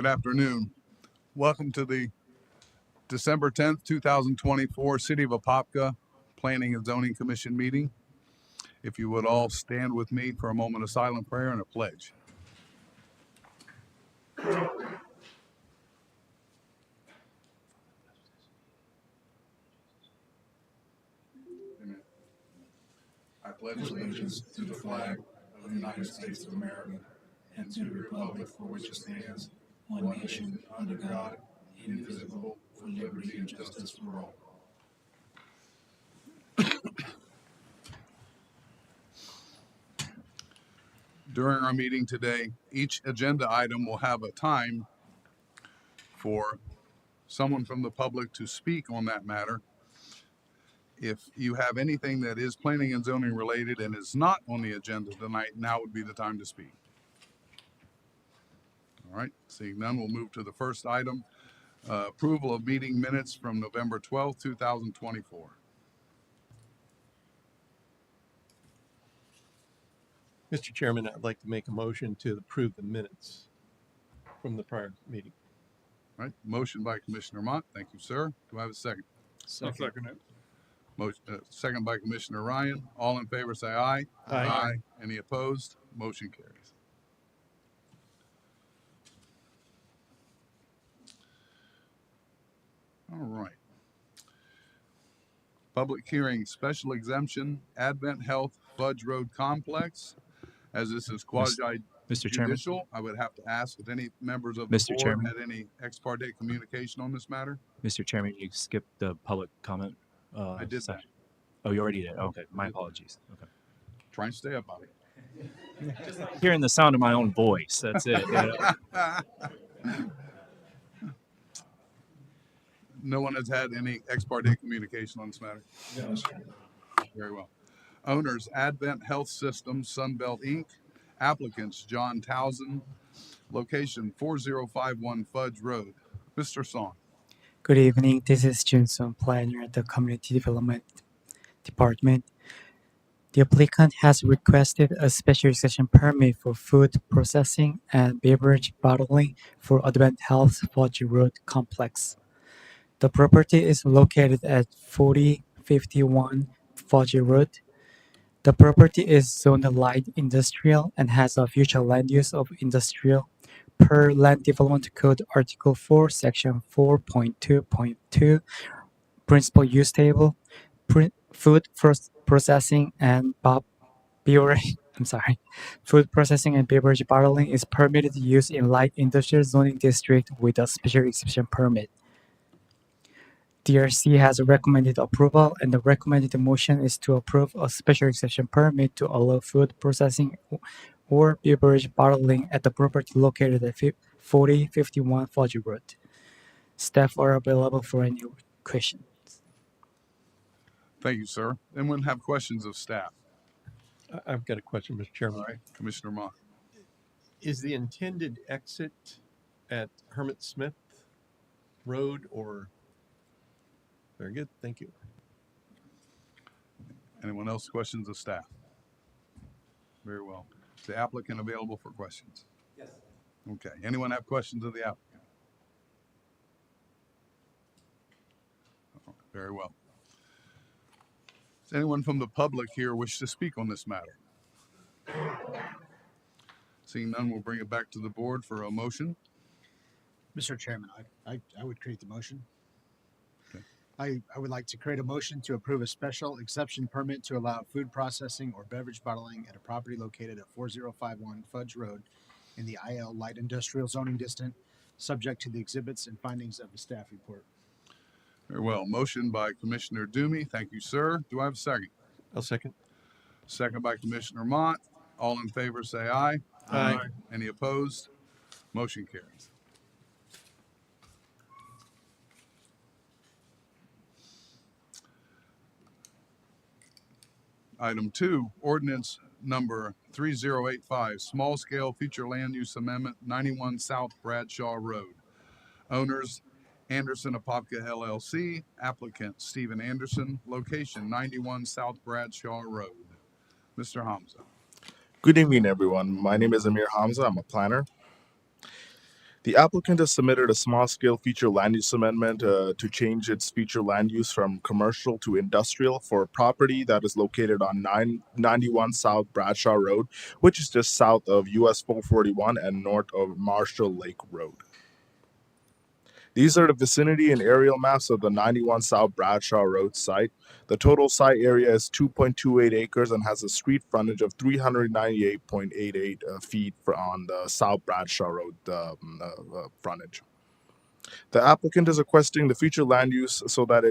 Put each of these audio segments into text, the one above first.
Good afternoon. Welcome to the December 10th, 2024 City of Apopka Planning and Zoning Commission meeting. If you would all stand with me for a moment of silent prayer and a pledge. Amen. I pledge allegiance to the flag of the United States of America and to the republic for which it stands, one nation, under God, indivisible, with liberty and justice for all. During our meeting today, each agenda item will have a time for someone from the public to speak on that matter. If you have anything that is planning and zoning related and is not on the agenda tonight, now would be the time to speak. All right, seeing none, we'll move to the first item, approval of meeting minutes from November 12th, 2024. Mr. Chairman, I'd like to make a motion to approve the minutes from the prior meeting. All right, motion by Commissioner Mott. Thank you, sir. Do I have a second? I'll second it. Motion, second by Commissioner Ryan. All in favor, say aye. Aye. Any opposed? Motion carries. All right. Public hearing, special exemption, Advent Health Fudge Road Complex. As this is quasi Mr. Chairman, judicial, I would have to ask if any members of the Mr. board Chairman. had any ex parte communication on this matter. Mr. Chairman, you skipped the public comment. I did that. section. Oh, you already did. Okay, my apologies. Okay. Try and stay up on it. Hearing the sound of my own voice. That's it. No one has had any ex parte communication on this matter? Yes. Very well. Owners, Advent Health Systems, Sunbelt Inc. Applicants, John Townsend. Location, 4051 Fudge Road. Mr. Song. Good evening. This is Junson, planner at the Community Development Department. The applicant has requested a special exception permit for food processing and beverage bottling for Advent Health Fudge Road Complex. The property is located at 4051 Fudge Road. The property is zoned light industrial and has a future land use of industrial per Land Development Code Article 4, Section 4.2.2, Principal Use Table, food processing and beverage. Food processing and beverage bottling is permitted use in light industrial zoning district with a special exception permit. DRC has recommended approval, and the recommended motion is to approve a special exception permit to allow food processing or beverage bottling at the property located at 4051 Fudge Road. Staff are available for any questions. Thank you, sir. Anyone have questions of staff? I've got a question, Mr. Chairman. All right, Commissioner Mott. Is the intended exit at Hermit Smith Road or? Very good. Thank you. Anyone else questions of staff? Very well. Is the applicant available for questions? Yes. Okay. Anyone have questions of the applicant? Oh, very well. Does anyone from the public here wish to speak on this matter? Seeing none, we'll bring it back to the board for a motion. Mr. Chairman, I would create the motion. Okay. I would like to create a motion to approve a special exception permit to allow food processing or beverage bottling at a property located at 4051 Fudge Road in the IL Light Industrial Zoning District, subject to the exhibits and findings of the staff report. Very well. Motion by Commissioner Dumey. Thank you, sir. Do I have a second? I'll second. Second by Commissioner Mott. All in favor, say aye. Aye. Any opposed? Motion carries. Item 2, ordinance number 3085, small scale future land use amendment, 91 South Bradshaw Road. Owners, Anderson Apopka LLC, applicant Stephen Anderson, location 91 South Bradshaw Road. Mr. Hamza. Good evening, everyone. My name is Amir Hamza. I'm a planner. The applicant has submitted a small-scale future land use amendment to change its future land use from commercial to industrial for a property that is located on 991 South Bradshaw Road, which is just south of US 441 and north of Marshall Lake Road. These are the vicinity and aerial maps of the 91 South Bradshaw Road site. The total site area is 2.28 acres and has a street frontage of 398.88 feet on the South Bradshaw Road frontage. The applicant is requesting the future land use so that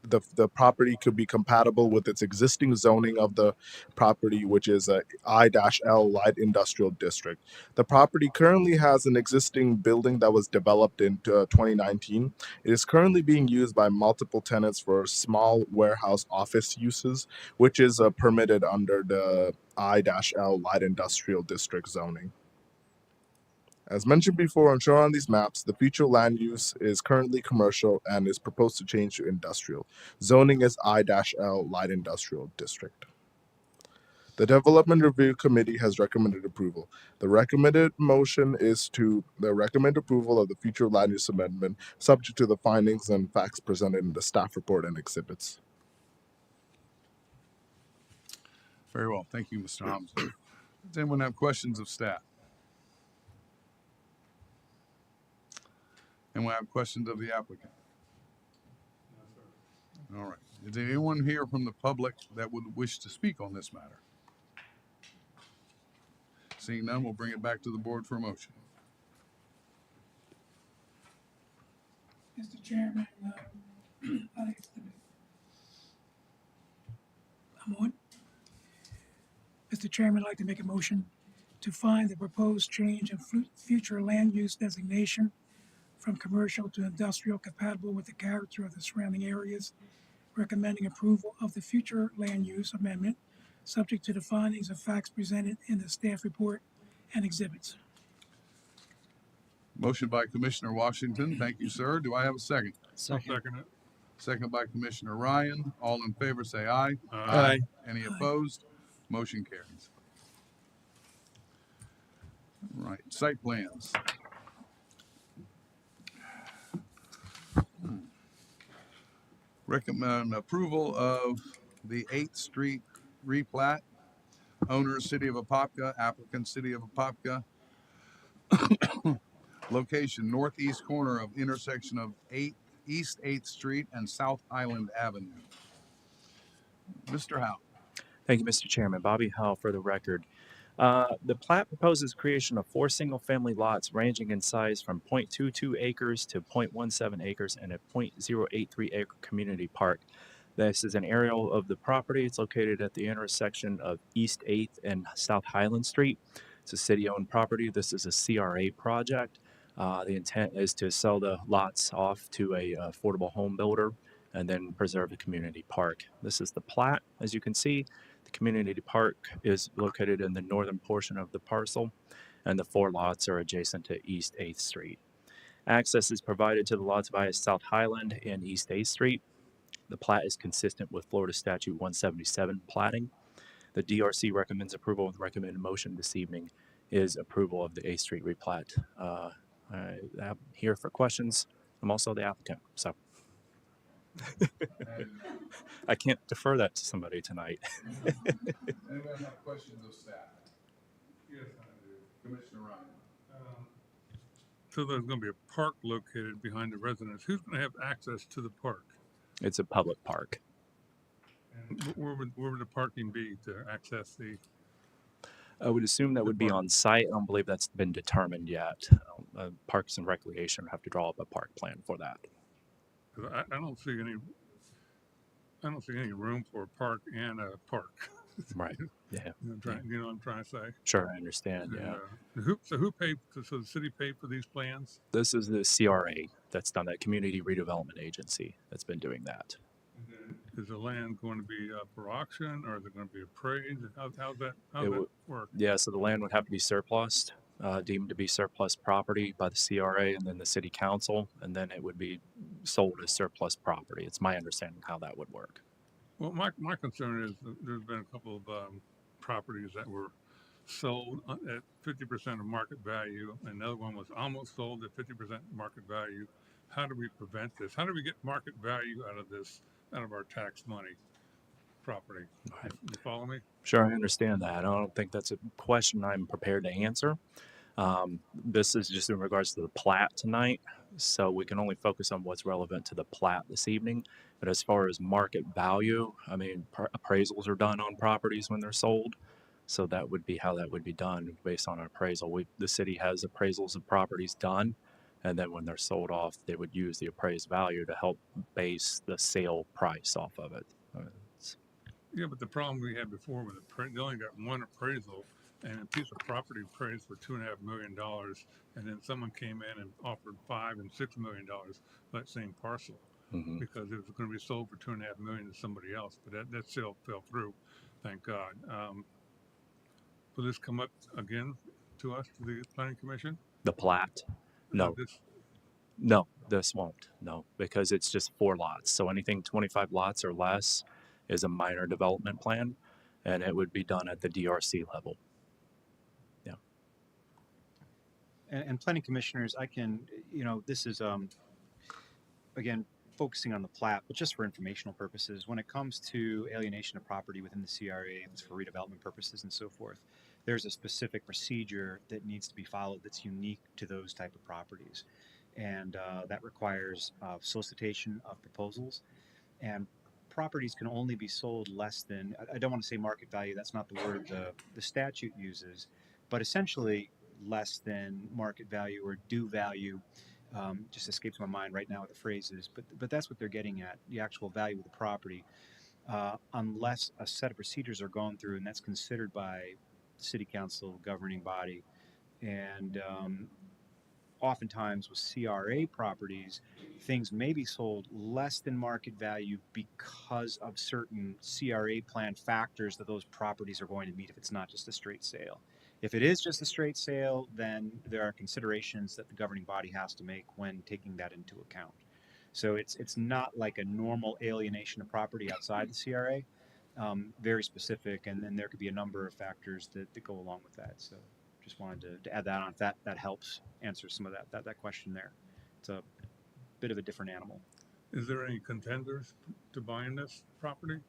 the property could be compatible with its existing zoning of the property, which is a I-L light industrial district. The property currently has an existing building that was developed in 2019. It is currently being used by multiple tenants for small warehouse office uses, which is permitted under the I-L light industrial district zoning. As mentioned before and shown on these maps, the future land use is currently commercial and is proposed to change to industrial. Zoning is I-L light industrial district. The Development Review Committee has recommended approval. The recommended motion is to recommend approval of the future land use amendment, subject to the findings and facts presented in the staff report and exhibits. Very well. Thank you, Mr. Thompson. Does anyone have questions of staff? Anyone have questions of the applicant? All right. Is there anyone here from the public that would wish to speak on this matter? Seeing none, we'll bring it back to the board for a motion. Mr. Chairman, I'm on. Mr. Chairman, I'd like to make a motion to find the proposed change in future land use designation from commercial to industrial compatible with the character of the surrounding areas, recommending approval of the future land use amendment, subject to the findings and facts presented in the staff report and exhibits. Motion by Commissioner Washington. Thank you, sir. Do I have a second? Second. Second by Commissioner Ryan. All in favor say aye. Aye. Any opposed? Motion carries. All right, site plans. Recommend approval of the 8th Street replat. Owner, City of Apopka. Applicant, City of Apopka. Location, northeast corner of intersection of East 8th Street and South Island Avenue. Mr. Howe. Thank you, Mr. Chairman. Bobby Howe for the record. The plat proposes creation of 4 single-family lots ranging in size from 0.22 acres to 0.17 acres and a 0.083 acre community park. This is an aerial of the property. It's located at the intersection of East 8th and South Highland Street. It's a city-owned property. This is a CRA project. The intent is to sell the lots off to a affordable home builder and then preserve the community park. This is the plat. As you can see, the community park is located in the northern portion of the parcel, and the 4 lots are adjacent to East 8th Street. Access is provided to the lots via South Highland and East 8th Street. The plat is consistent with Florida Statute 177 platting. The DRC recommends approval. The recommended motion this evening is approval of the 8th Street replat. I'm here for questions. I'm also the applicant, so I can't defer that to somebody tonight. Anyone have questions of staff? Yes, I do. Commissioner Ryan. So there's going to be a park located behind the residence. Who's going to have access to the park? It's a public park. And where would the parking be to access the? I would assume that would be on site. I don't believe that's been determined yet. Parks and Recreation would have to draw up a park plan for that. 'Cause I don't see any. I don't see any room for a park and a park. Right. Yeah. You know what I'm trying to say? Sure, I understand. And, Yeah. who paid? So the city paid for these plans. This is the CRA that's done that, Community Redevelopment Agency, that's been doing that. And then is the land going to be up for auction, or is it going to be appraised? How's that work? Yeah, so the land would have to be surplused, deemed to be surplus property by the CRA and then the city council, and then it would be sold as surplus property. It's my understanding how that would work. Well, my concern is that there's been a couple of properties that were sold at 50% of market value, and another one was almost sold at 50% market value. How do we prevent this? How do we get market value out of this, out of our tax money property? You follow me? Sure, I understand that. I don't think that's a question I'm prepared to answer. This is just in regards to the plat tonight, so we can only focus on what's relevant to the plat this evening. But as far as market value, I mean, appraisals are done on properties when they're sold, so that would be how that would be done based on an appraisal. The city has appraisals of properties done, and then when they're sold off, they would use the appraised value to help base the sale price off of it. It's- Yeah, but the problem we had before with they only got one appraisal, and a piece of property appraised for $2.5 million, and then someone came in and offered $5 and $6 million for that same parcel mhm. because it was going to be sold for $2.5 million to somebody else. But that sale fell through, thank God. Will this come up again to us, to the planning commission? The plat, no. This, No, this won't. No, because it's just 4 lots. So anything 25 lots or less is a minor development plan, and it would be done at the DRC level. Yeah. And planning commissioners, I can, this is, again, focusing on the plat, but just for informational purposes, when it comes to alienation of property within the CRA, if it's for redevelopment purposes and so forth, there's a specific procedure that needs to be followed that's unique to those type of properties. And that requires solicitation of proposals, and properties can only be sold less than, I don't want to say market value, that's not the word the statute uses, but essentially less than market value or due value. Just escapes my mind right now what the phrase is, but that's what they're getting at, the actual value of the property, unless a set of procedures are gone through, and that's considered by city council governing body. And oftentimes with CRA properties, things may be sold less than market value because of certain CRA plan factors that those properties are going to meet if it's not just a straight sale. If it is just a straight sale, then there are considerations that the governing body has to make when taking that into account. So it's not like a normal alienation of property outside the CRA, very specific, and then there could be a number of factors that go along with that. So just wanted to add that on. If that helps answer some of that question there. It's a bit of a different animal. is there any contenders to buying this property?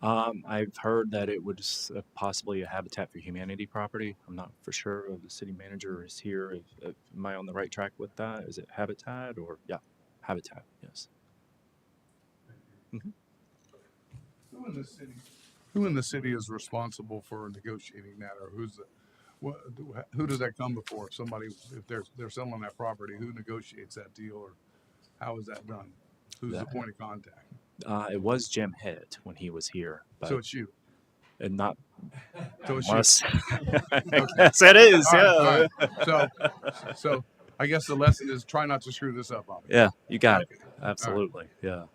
I've heard that it would possibly a Habitat for Humanity property. I'm not for sure. The city manager is here. Am I on the right track with that? Is it Habitat or yeah, Habitat? Yes. Who in the city is responsible for negotiating that, or who does that come before? If somebody, if they're selling that property, who negotiates that deal, or how is that done? Who's the point of contact? It was Jim Hitt when he was here, but So it's you. and not So it's unless Okay. yes, it is. All Yeah. right, all right. So I guess the lesson is try not to screw this up, Bobby. Yeah, you got Okay. it. Absolutely. Yeah.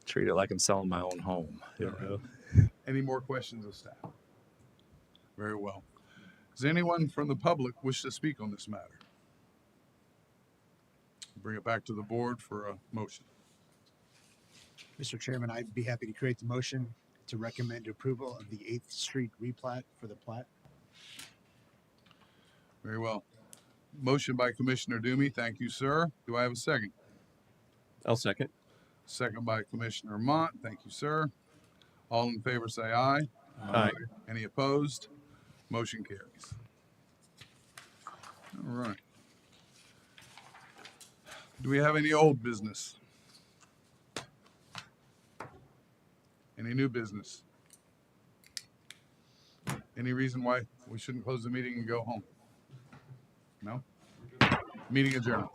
Treat it like I'm selling my own home. You know? Any more questions of staff? Very well. Does anyone from the public wish to speak on this matter? Bring it back to the board for a motion. Mr. Chairman, I'd be happy to create the motion to recommend approval of the 8th Street replat for the plat. Very well. Motion by Commissioner Dumey. Thank you, sir. Do I have a second? I'll second. Second by Commissioner Mott. Thank you, sir. All in favor say aye. Aye. Any opposed? Motion carries. All right. Do we have any old business? Any new business? Any reason why we shouldn't close the meeting and go home? No? Meeting adjourned.